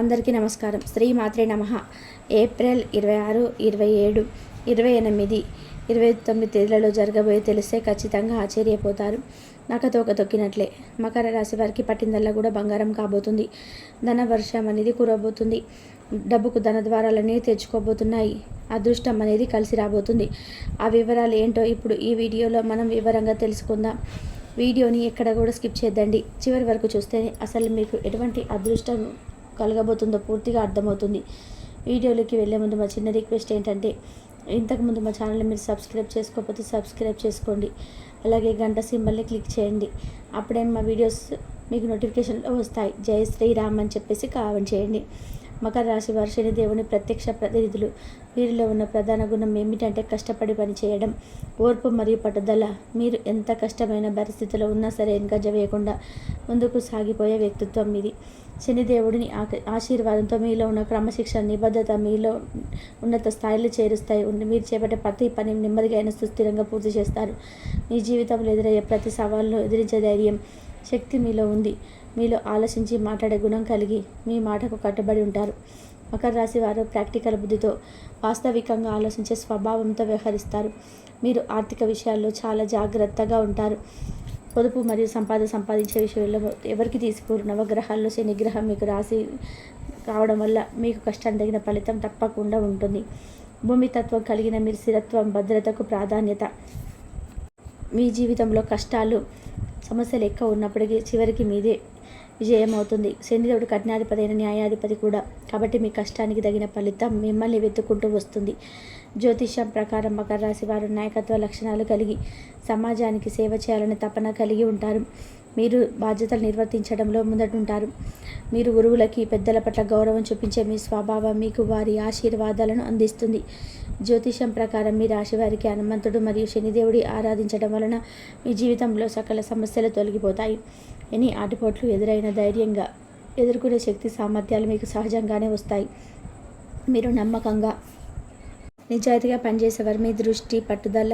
అందరికీ నమస్కారం. శ్రీ మాత్రే నమః. ఏప్రిల్ 26, 27, 28, 29 తేదీలలో జరగబోయే తెలిస్తే ఖచ్చితంగా ఆశ్చర్యపోతారు. నక్కతోక తొక్కినట్లే మకర రాశి వారికి పట్టిందల్లా కూడా బంగారం కాబోతుంది. ధన వర్షం అనేది కురవబోతుంది. డబ్బుకు ధన ద్వారాలన్నీ తెచ్చుకోబోతున్నాయి. అదృష్టం అనేది కలిసి రాబోతుంది. ఆ వివరాలు ఏంటో ఇప్పుడు ఈ వీడియోలో మనం వివరంగా తెలుసుకుందాం. వీడియోని ఎక్కడ కూడా స్కిప్ చేద్దండి. చివరి వరకు చూస్తే అసలు మీకు ఎటువంటి అదృష్టం కలగబోతుందో పూర్తిగా అర్థమవుతుంది. వీడియోలోకి వెళ్ళే ముందు మా చిన్న రిక్వెస్ట్ ఏంటంటే, ఇంతకుముందు మా ఛానల్ని మీరు సబ్స్క్రైబ్ చేసుకోకపోతే సబ్స్క్రైబ్ చేసుకోండి. అలాగే గంట సింబల్ని క్లిక్ చేయండి. అప్పుడే మా వీడియోస్ మీకు నోటిఫికేషన్లో వస్తాయి. జై శ్రీరామ్ అని చెప్పేసి కామెంట్ చేయండి. మకర రాశి వారు శని దేవుని ప్రత్యక్ష ప్రతినిధులు. వీరిలో ఉన్న ప్రధాన గుణం ఏమిటంటే కష్టపడి పని చేయడం, ఓర్పు మరియు పట్టుదల. మీరు ఎంత కష్టమైన పరిస్థితిలో ఉన్నా సరే వెనుకంజ వేయకుండా ముందుకు సాగిపోయే వ్యక్తిత్వం మీది. శనిదేవుడిని ఆశీర్వాదంతో మీలో ఉన్న క్రమశిక్షణ, నిబద్ధత మీలో ఉన్నత స్థాయిలో చేరుస్తాయి. మీరు చేపట్టే ప్రతి పని నెమ్మదిగా అయినా సుస్థిరంగా పూర్తి చేస్తారు. మీ జీవితంలో ఎదురయ్యే ప్రతి సవాళ్ళను ఎదిరించే ధైర్యం, శక్తి మీలో ఉంది. మీలో ఆలోచించి మాట్లాడే గుణం కలిగి మీ మాటకు కట్టుబడి ఉంటారు. మకర రాశి వారు ప్రాక్టికల్ బుద్ధితో, వాస్తవికంగా ఆలోచించే స్వభావంతో వ్యవహరిస్తారు. మీరు ఆర్థిక విషయాల్లో చాలా జాగ్రత్తగా ఉంటారు. పొదుపు మరియు సంపాదించే విషయంలో ఎవరికి తీసుకోరు. నవగ్రహాల్లో శని గ్రహం మీకు రాశి కావడం వల్ల మీకు కష్టాన్ని తగిన ఫలితం తప్పకుండా ఉంటుంది. భూమితత్వం కలిగిన మీరు స్థిరత్వం, భద్రతకు ప్రాధాన్యత. మీ జీవితంలో కష్టాలు, సమస్యలు ఎక్కువ ఉన్నప్పటికీ చివరికి మీదే విజయం అవుతుంది. శనిదేవుడు కఠినాధిపతి అయిన న్యాయాధిపతి కూడా. కాబట్టి మీ కష్టానికి తగిన ఫలితం మిమ్మల్ని వెతుక్కుంటూ వస్తుంది. జ్యోతిష్యం ప్రకారం మకర రాశి వారు నాయకత్వ లక్షణాలు కలిగి సమాజానికి సేవ చేయాలని తపన కలిగి ఉంటారు. మీరు బాధ్యతలు నిర్వర్తించడంలో ముందటుంటారు. మీరు గురువులకి, పెద్దల పట్ల గౌరవం చూపించే మీ స్వభావం మీకు వారి ఆశీర్వాదాలను అందిస్తుంది. జ్యోతిషం ప్రకారం మీ రాశి వారికి హనుమంతుడు మరియు శనిదేవుడి ఆరాధించడం వలన మీ జీవితంలో సకల సమస్యలు తొలగిపోతాయి. ఎన్ని ఆటుపోట్లు ఎదురైన ధైర్యంగా ఎదుర్కొనే శక్తి, సామర్థ్యాలు మీకు సహజంగానే వస్తాయి. మీరు నమ్మకంగా, నిజాయితీగా పనిచేసేవారు. మీ దృష్టి, పట్టుదల,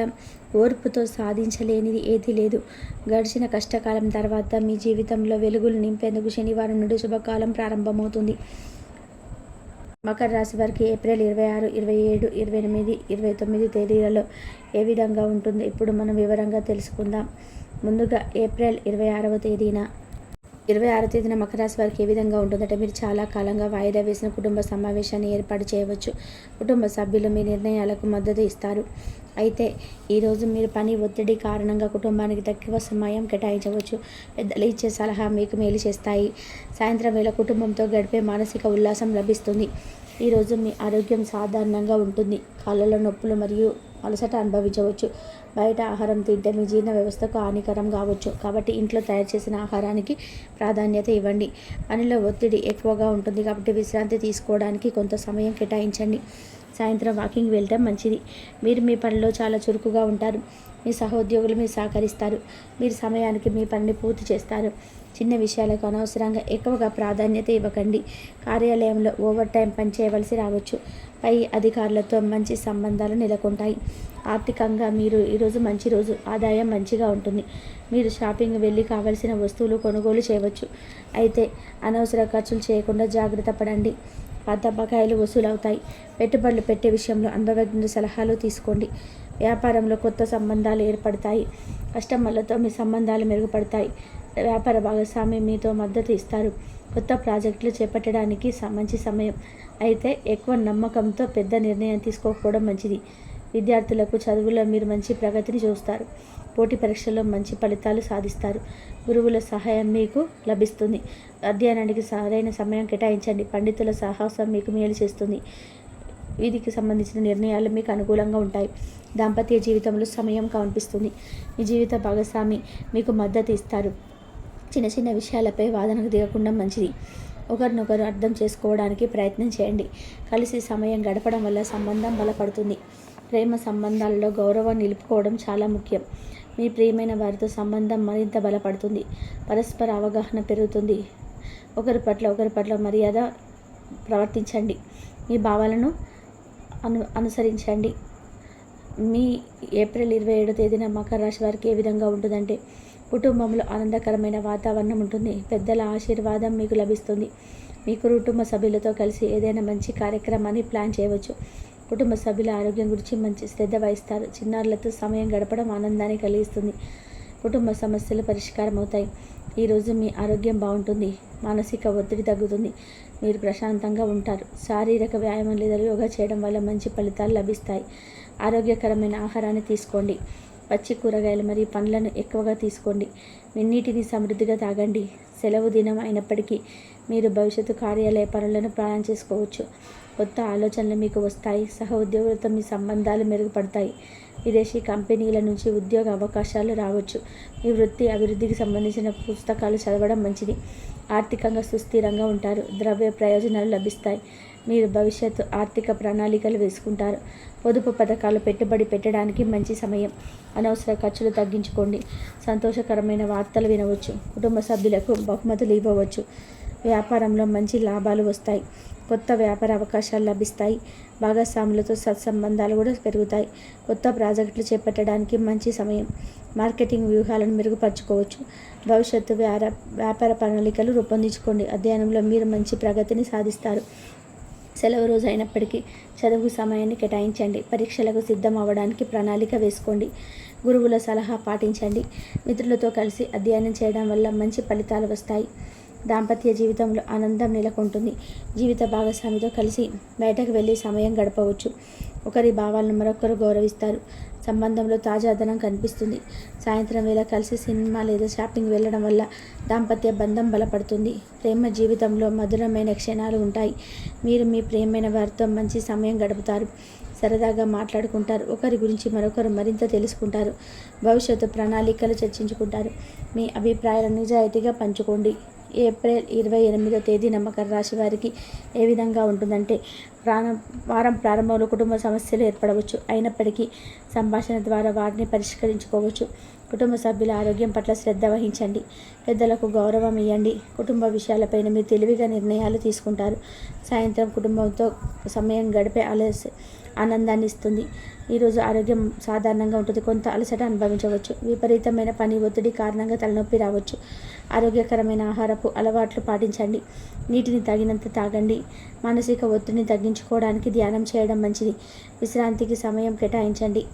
ఓర్పుతో సాధించలేనిది ఏదీ లేదు. గడిచిన కష్టకాలం తర్వాత మీ జీవితంలో వెలుగులు నింపేందుకు శనివారం నుండి శుభకాలం ప్రారంభమవుతుంది. మకర రాశి వారికి ఏప్రిల్ 26, 27, 28, 29 తేదీలలో ఏ విధంగా ఉంటుందో ఇప్పుడు మనం వివరంగా తెలుసుకుందాం. ముందుగా ఏప్రిల్ 26వ తేదీన 26వ తేదీన మకర రాశి వారికి ఏ విధంగా ఉంటుందంటే, మీరు చాలా కాలంగా వాయిదా వేసిన కుటుంబ సమావేశాన్ని ఏర్పాటు చేయవచ్చు. కుటుంబ సభ్యులు మీ నిర్ణయాలకు మద్దతు ఇస్తారు. అయితే ఈరోజు మీరు పని ఒత్తిడి కారణంగా కుటుంబానికి తక్కువ సమయం కేటాయించవచ్చు. పెద్దలు ఇచ్చే సలహా మీకు మేలు చేస్తాయి. సాయంత్రం వేళ కుటుంబంతో గడిపే మానసిక ఉల్లాసం లభిస్తుంది. ఈరోజు మీ ఆరోగ్యం సాధారణంగా ఉంటుంది. కాళ్ళలో నొప్పులు మరియు అలసట అనుభవించవచ్చు. బయట ఆహారం తింటే మీ జీర్ణ వ్యవస్థకు హానికరం కావచ్చు. కాబట్టి ఇంట్లో తయారు చేసిన ఆహారానికి ప్రాధాన్యత ఇవ్వండి. పనిలో ఒత్తిడి ఎక్కువగా ఉంటుంది కాబట్టి విశ్రాంతి తీసుకోవడానికి కొంత సమయం కేటాయించండి. సాయంత్రం వాకింగ్ వెళ్ళడం మంచిది. మీరు మీ పనిలో చాలా చురుకుగా ఉంటారు. మీ సహోద్యోగులు మీరు సహకరిస్తారు. మీరు సమయానికి మీ పనిని పూర్తి చేస్తారు. చిన్న విషయాలకు అనవసరంగా ఎక్కువగా ప్రాధాన్యత ఇవ్వకండి. కార్యాలయంలో ఓవర్ టైం పని చేయవలసి రావచ్చు. పై అధికారులతో మంచి సంబంధాలు నెలకొంటాయి. ఆర్థికంగా మీరు ఈరోజు మంచి రోజు. ఆదాయం మంచిగా ఉంటుంది. మీరు షాపింగ్ వెళ్ళి కావలసిన వస్తువులు కొనుగోలు చేయవచ్చు. అయితే అనవసర ఖర్చులు చేయకుండా జాగ్రత్త పడండి. పాత బకాయిలు వసూలవుతాయి. పెట్టుబడులు పెట్టే విషయంలో అనుభవజ్ఞుల సలహాలు తీసుకోండి. వ్యాపారంలో కొత్త సంబంధాలు ఏర్పడతాయి. కస్టమర్లతో మీ సంబంధాలు మెరుగుపడతాయి. వ్యాపార భాగస్వామి మీతో మద్దతు ఇస్తారు. కొత్త ప్రాజెక్టులు చేపట్టడానికి మంచి సమయం. అయితే ఎక్కువ నమ్మకంతో పెద్ద నిర్ణయం తీసుకోకపోవడం మంచిది. విద్యార్థులకు చదువులో మీరు మంచి ప్రగతిని చూస్తారు. పోటీ పరీక్షల్లో మంచి ఫలితాలు సాధిస్తారు. గురువుల సహాయం మీకు లభిస్తుంది. అధ్యయనానికి సరైన సమయం కేటాయించండి. పండితుల సాహసం మీకు మేలు చేస్తుంది. వీరికి సంబంధించిన నిర్ణయాలు మీకు అనుకూలంగా ఉంటాయి. దాంపత్య జీవితంలో సమయం కనిపిస్తుంది. మీ జీవిత భాగస్వామి మీకు మద్దతు ఇస్తారు. చిన్న చిన్న విషయాలపై వాదనకు దిగకుండా మంచిది. ఒకరినొకరు అర్థం చేసుకోవడానికి ప్రయత్నం చేయండి. కలిసి సమయం గడపడం వల్ల సంబంధం బలపడుతుంది. ప్రేమ సంబంధాలలో గౌరవం నిలుపుకోవడం చాలా ముఖ్యం. మీ ప్రియమైన వారితో సంబంధం మరింత బలపడుతుంది. పరస్పర అవగాహన పెరుగుతుంది. ఒకరి పట్ల మర్యాద ప్రవర్తించండి. మీ భావాలను అనుసరించండి. మీ ఏప్రిల్ 27వ తేదీన మకర రాశి వారికి ఏ విధంగా ఉంటుందంటే, కుటుంబంలో ఆనందకరమైన వాతావరణం ఉంటుంది. పెద్దల ఆశీర్వాదం మీకు లభిస్తుంది. మీ కుటుంబ సభ్యులతో కలిసి ఏదైనా మంచి కార్యక్రమాన్ని ప్లాన్ చేయవచ్చు. కుటుంబ సభ్యుల ఆరోగ్యం గురించి మంచి శ్రద్ధ వహిస్తారు. చిన్నారులతో సమయం గడపడం ఆనందాన్ని కలిగిస్తుంది. కుటుంబ సమస్యలు పరిష్కారం అవుతాయి. ఈరోజు మీ ఆరోగ్యం బాగుంటుంది. మానసిక ఒత్తిడి తగ్గుతుంది. మీరు ప్రశాంతంగా ఉంటారు. శారీరక వ్యాయామం లేదా యోగా చేయడం వల్ల మంచి ఫలితాలు లభిస్తాయి. ఆరోగ్యకరమైన ఆహారాన్ని తీసుకోండి. పచ్చి కూరగాయలు మరియు పండ్లను ఎక్కువగా తీసుకోండి. నీటిని సమృద్ధిగా తాగండి. సెలవు దినం అయినప్పటికీ మీరు భవిష్యత్తు కార్యాలయ పనులను ప్లాన్ చేసుకోవచ్చు. కొత్త ఆలోచనలు మీకు వస్తాయి. సహ ఉద్యోగులతో మీ సంబంధాలు మెరుగుపడతాయి. విదేశీ కంపెనీల నుంచి ఉద్యోగ అవకాశాలు రావచ్చు. మీ వృత్తి అభివృద్ధికి సంబంధించిన పుస్తకాలు చదవడం మంచిది. ఆర్థికంగా సుస్థిరంగా ఉంటారు. ద్రవ్య ప్రయోజనాలు లభిస్తాయి. మీరు భవిష్యత్తు ఆర్థిక ప్రణాళికలు వేసుకుంటారు. పొదుపు పథకాలు పెట్టుబడి పెట్టడానికి మంచి సమయం. అనవసర ఖర్చులు తగ్గించుకోండి. సంతోషకరమైన వార్తలు వినవచ్చు. కుటుంబ సభ్యులకు బహుమతులు ఇవ్వవచ్చు. వ్యాపారంలో మంచి లాభాలు వస్తాయి. కొత్త వ్యాపార అవకాశాలు లభిస్తాయి. భాగస్వాములతో సత్సంబంధాలు కూడా పెరుగుతాయి. కొత్త ప్రాజెక్టులు చేపట్టడానికి మంచి సమయం. మార్కెటింగ్ వ్యూహాలను మెరుగుపరచుకోవచ్చు. భవిష్యత్తు వ్యాపార ప్రణాళికలు రూపొందించుకోండి. అధ్యయనంలో మీరు మంచి ప్రగతిని సాధిస్తారు. సెలవు రోజు అయినప్పటికీ చదువు సమయాన్ని కేటాయించండి. పరీక్షలకు సిద్ధం అవ్వడానికి ప్రణాళిక వేసుకోండి. గురువుల సలహా పాటించండి. మిత్రులతో కలిసి అధ్యయనం చేయడం వల్ల మంచి ఫలితాలు వస్తాయి. దాంపత్య జీవితంలో ఆనందం నెలకొంటుంది. జీవిత భాగస్వామితో కలిసి బయటకు వెళ్ళి సమయం గడపవచ్చు. ఒకరి భావాలను మరొకరు గౌరవిస్తారు. సంబంధంలో తాజాదనం కనిపిస్తుంది. సాయంత్రం వేళ కలిసి సినిమా లేదా షాపింగ్ వెళ్ళడం వల్ల దాంపత్య బంధం బలపడుతుంది. ప్రేమ జీవితంలో మధురమైన క్షణాలు ఉంటాయి. మీరు మీ ప్రియమైన వారితో మంచి సమయం గడుపుతారు. సరదాగా మాట్లాడుకుంటారు. ఒకరి గురించి మరొకరు మరింత తెలుసుకుంటారు. భవిష్యత్తు ప్రణాళికలు చర్చించుకుంటారు. మీ అభిప్రాయాలను నిజాయితీగా పంచుకోండి. ఏప్రిల్ 28వ తేదీన మకర రాశి వారికి ఏ విధంగా ఉంటుందంటే, వారం ప్రారంభంలో కుటుంబ సమస్యలు ఏర్పడవచ్చు. అయినప్పటికీ సంభాషణ ద్వారా వాటిని పరిష్కరించుకోవచ్చు. కుటుంబ సభ్యుల ఆరోగ్యం పట్ల శ్రద్ధ వహించండి. పెద్దలకు గౌరవం ఇవ్వండి. కుటుంబ విషయాలపైన మీరు తెలివిగా నిర్ణయాలు తీసుకుంటారు. సాయంత్రం కుటుంబంతో సమయం గడిపే ఆనందాన్ని ఇస్తుంది. ఈరోజు ఆరోగ్యం సాధారణంగా ఉంటుంది. కొంత అలసట అనుభవించవచ్చు. విపరీతమైన పని ఒత్తిడి కారణంగా తలనొప్పి రావచ్చు. ఆరోగ్యకరమైన ఆహారపు అలవాట్లు పాటించండి. నీటిని తగినంత తాగండి. మానసిక ఒత్తిడిని తగ్గించుకోవడానికి ధ్యానం చేయడం మంచిది. విశ్రాంతికి సమయం కేటాయించండి.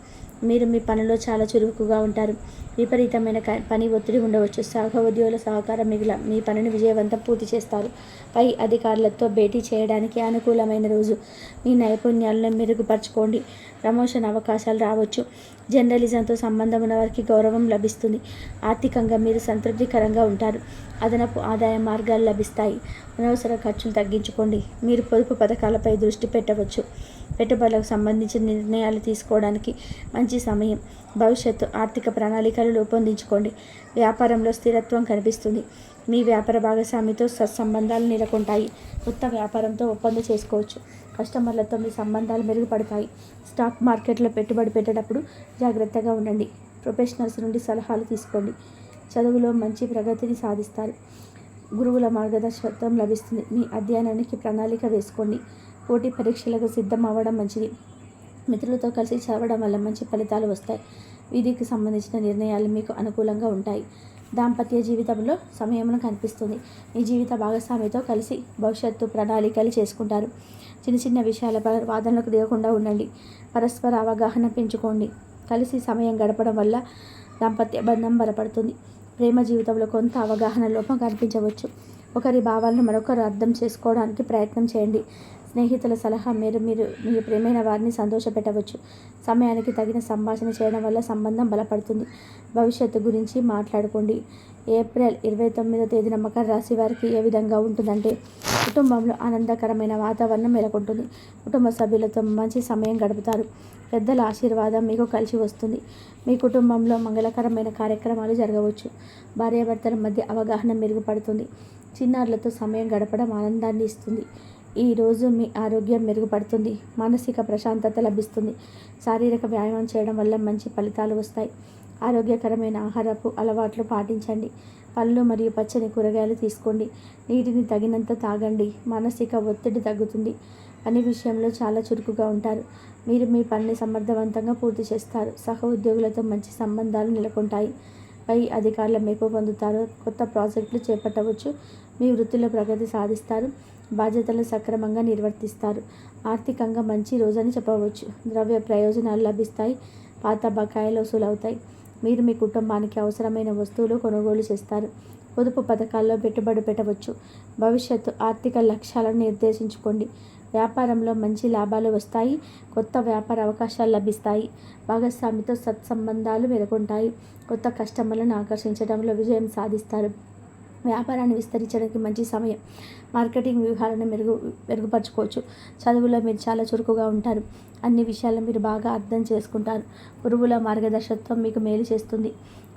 మీరు మీ పనిలో చాలా చురుకుగా ఉంటారు. విపరీతమైన పని ఒత్తిడి ఉండవచ్చు. సహోద్యోగుల సహకారం మిగిలిన మీ పనిని విజయవంతం పూర్తి చేస్తారు. పై అధికారులతో భేటీ చేయడానికి అనుకూలమైన రోజు. మీ నైపుణ్యాలను మెరుగుపరచుకోండి. ప్రమోషన్ అవకాశాలు రావచ్చు. జర్నలిజంతో సంబంధం ఉన్న వారికి గౌరవం లభిస్తుంది. ఆర్థికంగా మీరు సంతృప్తికరంగా ఉంటారు. అదనపు ఆదాయ మార్గాలు లభిస్తాయి. అనవసర ఖర్చులు తగ్గించుకోండి. మీరు పొదుపు పథకాలపై దృష్టి పెట్టవచ్చు. పెట్టుబడులకు సంబంధించిన నిర్ణయాలు తీసుకోవడానికి మంచి సమయం. భవిష్యత్తు ఆర్థిక ప్రణాళికలు రూపొందించుకోండి. వ్యాపారంలో స్థిరత్వం కనిపిస్తుంది. మీ వ్యాపార భాగస్వామితో సత్సంబంధాలు నెలకొంటాయి. కొత్త వ్యాపారంతో ఒప్పందం చేసుకోవచ్చు. కస్టమర్లతో మీ సంబంధాలు మెరుగుపడతాయి. స్టాక్ మార్కెట్లో పెట్టుబడి పెట్టేటప్పుడు జాగ్రత్తగా ఉండండి. ప్రొఫెషనల్స్ నుండి సలహాలు తీసుకోండి. చదువులో మంచి ప్రగతిని సాధిస్తారు. గురువుల మార్గదర్శకత్వం లభిస్తుంది. మీ అధ్యయనానికి ప్రణాళిక వేసుకోండి. పోటీ పరీక్షలకు సిద్ధం అవ్వడం మంచిది. మిత్రులతో కలిసి చదవడం వల్ల మంచి ఫలితాలు వస్తాయి. విధికి సంబంధించిన నిర్ణయాలు మీకు అనుకూలంగా ఉంటాయి. దాంపత్య జీవితంలో సమయమును కనిపిస్తుంది. మీ జీవిత భాగస్వామితో కలిసి భవిష్యత్తు ప్రణాళికలు చేసుకుంటారు. చిన్న చిన్న విషయాలపై వాదనలకు దిగకుండా ఉండండి. పరస్పర అవగాహన పెంచుకోండి. కలిసి సమయం గడపడం వల్ల దాంపత్య బంధం బలపడుతుంది. ప్రేమ జీవితంలో కొంత అవగాహన లోపం కనిపించవచ్చు. ఒకరి భావాలను మరొకరు అర్థం చేసుకోవడానికి ప్రయత్నం చేయండి. స్నేహితుల సలహా మీరు మీ ప్రియమైన వారిని సంతోషపెట్టవచ్చు. సమయానికి తగిన సంభాషణ చేయడం వల్ల సంబంధం బలపడుతుంది. భవిష్యత్తు గురించి మాట్లాడుకోండి. ఏప్రిల్ 29వ తేదీన మకర రాశి వారికి ఏ విధంగా ఉంటుందంటే, కుటుంబంలో ఆనందకరమైన వాతావరణం నెలకొంటుంది. కుటుంబ సభ్యులతో మంచి సమయం గడుపుతారు. పెద్దల ఆశీర్వాదం మీకు కలిసి వస్తుంది. మీ కుటుంబంలో మంగళకరమైన కార్యక్రమాలు జరగవచ్చు. భార్యాభర్తల మధ్య అవగాహన మెరుగుపడుతుంది. చిన్నారులతో సమయం గడపడం ఆనందాన్ని ఇస్తుంది. ఈరోజు మీ ఆరోగ్యం మెరుగుపడుతుంది. మానసిక ప్రశాంతత లభిస్తుంది. శారీరక వ్యాయామం చేయడం వల్ల మంచి ఫలితాలు వస్తాయి. ఆరోగ్యకరమైన ఆహారపు అలవాట్లు పాటించండి. పళ్ళు మరియు పచ్చని కూరగాయలు తీసుకోండి. నీటిని తగినంత తాగండి. మానసిక ఒత్తిడి తగ్గుతుంది. పని విషయంలో చాలా చురుకుగా ఉంటారు. మీరు మీ పనిని సమర్థవంతంగా పూర్తి చేస్తారు. సహ ఉద్యోగులతో మంచి సంబంధాలు నెలకొంటాయి. పై అధికారుల మెప్పు పొందుతారు. కొత్త ప్రాజెక్టులు చేపట్టవచ్చు. మీ వృత్తిలో ప్రగతి సాధిస్తారు. బాధ్యతలను సక్రమంగా నిర్వర్తిస్తారు. ఆర్థికంగా మంచి రోజని చెప్పవచ్చు. ద్రవ్య ప్రయోజనాలు లభిస్తాయి. పాత బకాయిలు వసూలవుతాయి. మీరు మీ కుటుంబానికి అవసరమైన వస్తువులు కొనుగోలు చేస్తారు. పొదుపు పథకాల్లో పెట్టుబడి పెట్టవచ్చు. భవిష్యత్తు ఆర్థిక లక్ష్యాలను నిర్దేశించుకోండి. వ్యాపారంలో మంచి లాభాలు వస్తాయి. కొత్త వ్యాపార అవకాశాలు లభిస్తాయి. భాగస్వామితో సత్సంబంధాలు మెరుగుంటాయి. కొత్త కస్టమర్లను ఆకర్షించడంలో విజయం సాధిస్తారు. వ్యాపారాన్ని విస్తరించడానికి మంచి సమయం. మార్కెటింగ్ వ్యూహాలను మెరుగుపరచుకోవచ్చు. చదువులో మీరు చాలా చురుకుగా ఉంటారు. అన్ని విషయాలను మీరు బాగా అర్థం చేసుకుంటారు. గురువుల మార్గదర్శకత్వం మీకు మేలు చేస్తుంది.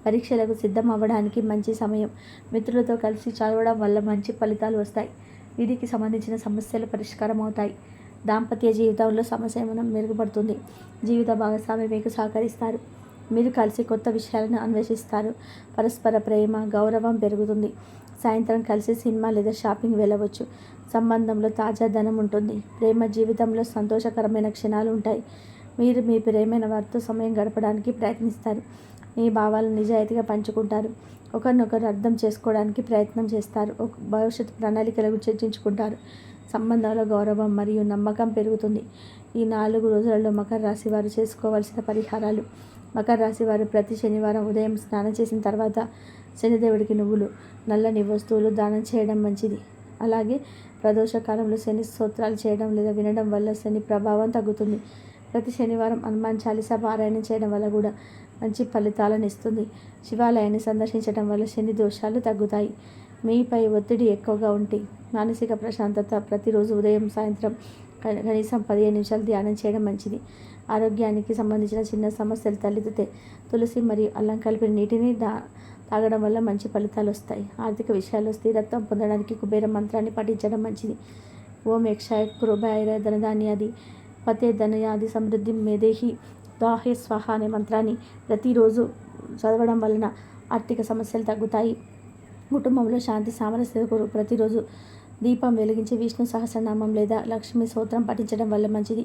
పరీక్షలకు సిద్ధం అవ్వడానికి మంచి సమయం. మిత్రులతో కలిసి చదవడం వల్ల మంచి ఫలితాలు వస్తాయి. వీరికి సంబంధించిన సమస్యలు పరిష్కారం అవుతాయి. దాంపత్య జీవితంలో సమన్వయం మెరుగుపడుతుంది. జీవిత భాగస్వామి మీకు సహకరిస్తారు. మీరు కలిసి కొత్త విషయాలను అన్వేషిస్తారు. పరస్పర ప్రేమ, గౌరవం పెరుగుతుంది. సాయంత్రం కలిసి సినిమా లేదా షాపింగ్ వెళ్ళవచ్చు. సంబంధంలో తాజా ధనం ఉంటుంది. ప్రేమ జీవితంలో సంతోషకరమైన క్షణాలు ఉంటాయి. మీరు మీ ప్రియమైన వారితో సమయం గడపడానికి ప్రయత్నిస్తారు. మీ భావాలను నిజాయితీగా పంచుకుంటారు. ఒకరినొకరు అర్థం చేసుకోవడానికి ప్రయత్నం చేస్తారు. భవిష్యత్తు ప్రణాళికలను చర్చించుకుంటారు. సంబంధాల గౌరవం మరియు నమ్మకం పెరుగుతుంది. ఈ 4 రోజులలో మకర రాశి వారు చేసుకోవాల్సిన పరిహారాలు. మకర రాశి వారు ప్రతి శనివారం ఉదయం స్నానం చేసిన తర్వాత శనిదేవుడికి నువ్వులు, నల్లని వస్తువులు దానం చేయడం మంచిది. అలాగే ప్రదోషకాలంలో శని స్తోత్రాలు చేయడం లేదా వినడం వల్ల శని ప్రభావం తగ్గుతుంది. ప్రతి శనివారం హనుమాన్ చాలీసా పారాయణం చేయడం వల్ల కూడా మంచి ఫలితాలను ఇస్తుంది. శివాలయాన్ని సందర్శించడం వల్ల శని దోషాలు తగ్గుతాయి. మీపై ఒత్తిడి ఎక్కువగా ఉంటే మానసిక ప్రశాంతత. ప్రతిరోజు ఉదయం సాయంత్రం కనీసం 15 నిమిషాలు ధ్యానం చేయడం మంచిది. ఆరోగ్యానికి సంబంధించిన చిన్న సమస్యలు తలెత్తితే తులసి మరియు అల్లం కలిపిన నీటిని తాగడం వల్ల మంచి ఫలితాలు వస్తాయి. ఆర్థిక విషయాల్లో స్థిరత్వం పొందడానికి కుబేర మంత్రాన్ని పఠించడం మంచిది. ఓం యక్షాయ కృభాయ ధనధాన్యాది పతే ధనయాది సమృద్ధి మేదేహి దాహే స్వాహ అనే మంత్రాన్ని ప్రతిరోజు చదవడం వలన ఆర్థిక సమస్యలు తగ్గుతాయి. కుటుంబంలో శాంతి సామరస్యం కొరకు ప్రతిరోజు దీపం వెలిగించి విష్ణు సహస్రనామం లేదా లక్ష్మీ స్తోత్రం పఠించడం వల్ల మంచిది.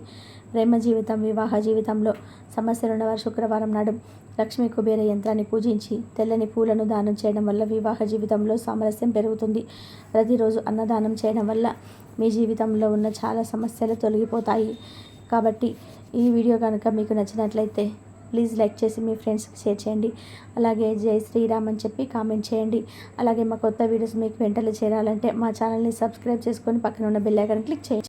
ప్రేమ జీవితం, వివాహ జీవితంలో సమస్యలు ఉన్నవారు శుక్రవారం నాడు లక్ష్మీ కుబేర యంత్రాన్ని పూజించి తెల్లని పూలను దానం చేయడం వల్ల వివాహ జీవితంలో సామరస్యం పెరుగుతుంది. ప్రతిరోజు అన్నదానం చేయడం వల్ల మీ జీవితంలో ఉన్న చాలా సమస్యలు తొలగిపోతాయి. కాబట్టి ఈ వీడియో కనుక మీకు నచ్చినట్లయితే ప్లీజ్ లైక్ చేసి మీ ఫ్రెండ్స్కి షేర్ చేయండి. అలాగే జై శ్రీరామ్ అని చెప్పి కామెంట్ చేయండి. అలాగే మా కొత్త వీడియోస్ మీకు వెంటనే చేరాలంటే మా ఛానల్ని సబ్స్క్రైబ్ చేసుకొని పక్కన ఉన్న బెల్ ఐకాన్ క్లిక్ చేయండి.